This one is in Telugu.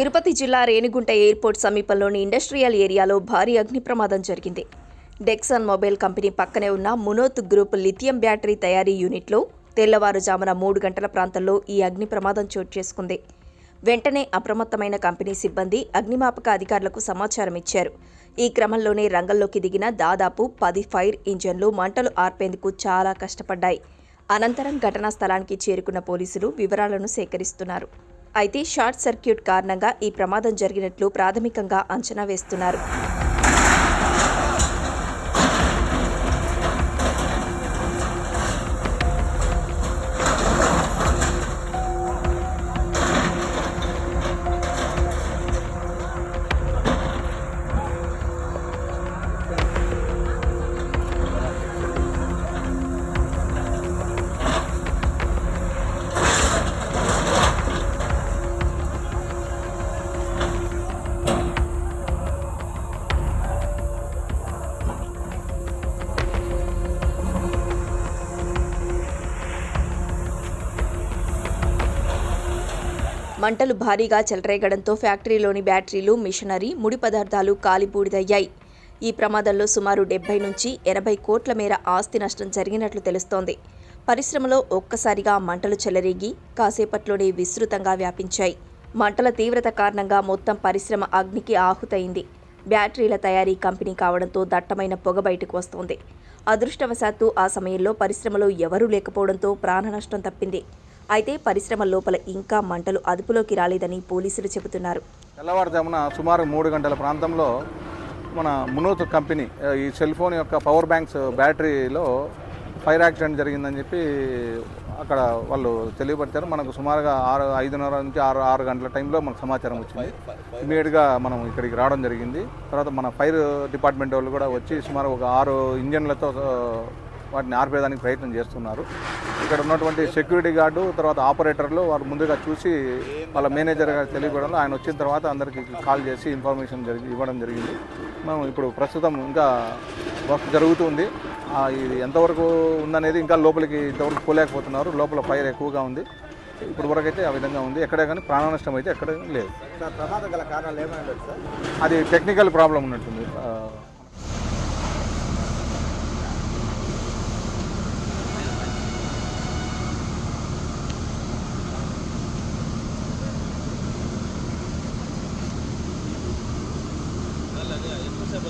తిరుపతి జిల్లా రేణిగుంట ఎయిర్పోర్ట్ సమీపంలోని ఇండస్ట్రియల్ ఏరియాలో భారీ అగ్ని ప్రమాదం జరిగింది. డెక్సన్ మొబైల్ కంపెనీ పక్కనే ఉన్న మునోత్ గ్రూప్ లిథియం బ్యాటరీ తయారీ యూనిట్లో తెల్లవారుజామున 3 గంటల ప్రాంతంలో ఈ అగ్ని ప్రమాదం చోటు చేసుకుంది. వెంటనే అప్రమత్తమైన కంపెనీ సిబ్బంది అగ్నిమాపక అధికారులకు సమాచారం ఇచ్చారు. ఈ క్రమంలోనే రంగంలోకి దిగిన దాదాపు 10 ఫైర్ ఇంజన్లు మంటలు ఆర్పేందుకు చాలా కష్టపడ్డాయి. అనంతరం ఘటనా స్థలానికి చేరుకున్న పోలీసులు వివరాలను సేకరిస్తున్నారు. అయితే షార్ట్ సర్క్యూట్ కారణంగా ఈ ప్రమాదం జరిగినట్లు ప్రాథమికంగా అంచనా వేస్తున్నారు. మంటలు భారీగా చెలరేగడంతో ఫ్యాక్టరీలోని బ్యాటరీలు, మిషనరీ, ముడి పదార్థాలు కాలిబూడిదయ్యాయి. ఈ ప్రమాదంలో సుమారు 70 నుంచి 80 కోట్ల మేర ఆస్తి నష్టం జరిగినట్లు తెలుస్తోంది. పరిశ్రమలో ఒక్కసారిగా మంటలు చెలరేగి కాసేపట్లోనే విస్తృతంగా వ్యాపించాయి. మంటల తీవ్రత కారణంగా మొత్తం పరిశ్రమ అగ్నికి ఆహుతైంది. బ్యాటరీల తయారీ కంపెనీ కావడంతో దట్టమైన పొగ బయటకు వస్తోంది. అదృష్టవశాత్తు ఆ సమయంలో పరిశ్రమలో ఎవరూ లేకపోవడంతో ప్రాణ నష్టం తప్పింది. అయితే పరిశ్రమ లోపల ఇంకా మంటలు అదుపులోకి రాలేదని పోలీసులు చెబుతున్నారు. తెల్లవారుజామున సుమారు 3 గంటల ప్రాంతంలో మన మునోత్ కంపెనీ ఈ సెల్ ఫోన్ యొక్క పవర్ బ్యాంక్స్ బ్యాటరీలో ఫైర్ యాక్సిడెంట్ జరిగిందని చెప్పి అక్కడ వాళ్ళు తెలియపరిచారు. మనకు సుమారుగా 5:30 నుంచి 6 గంటల టైంలో మనకు సమాచారం వచ్చింది. ఇమీడియట్గా మనం ఇక్కడికి రావడం జరిగింది. తర్వాత మన ఫైర్ డిపార్ట్మెంట్ వాళ్ళు కూడా వచ్చి సుమారు ఒక 6 ఇంజన్లతో వాటిని ఆర్పేయడానికి ప్రయత్నం చేస్తున్నారు. ఇక్కడ ఉన్నటువంటి సెక్యూరిటీ గార్డు, తర్వాత ఆపరేటర్లు వారు ముందుగా చూసి వాళ్ళ మేనేజర్ గారు తెలియపడంలో ఆయన వచ్చిన తర్వాత అందరికీ కాల్ చేసి ఇన్ఫర్మేషన్ ఇవ్వడం జరిగింది. మనం ఇప్పుడు ప్రస్తుతం ఇంకా వర్క్ జరుగుతుంది. ఇది ఎంతవరకు ఉందనేది ఇంకా లోపలికి ఇంతవరకు పోలేకపోతున్నారు. లోపల ఫైర్ ఎక్కువగా ఉంది. ఇప్పుడు వరకు అయితే ఆ విధంగా ఉంది. ఎక్కడే కానీ ప్రాణ నష్టం అయితే ఎక్కడ లేదు. ప్రమాదం గల కారణాలు ఏమైనా సార్? అది టెక్నికల్ ప్రాబ్లం ఉన్నట్టుంది. ఎక్కువ సేపు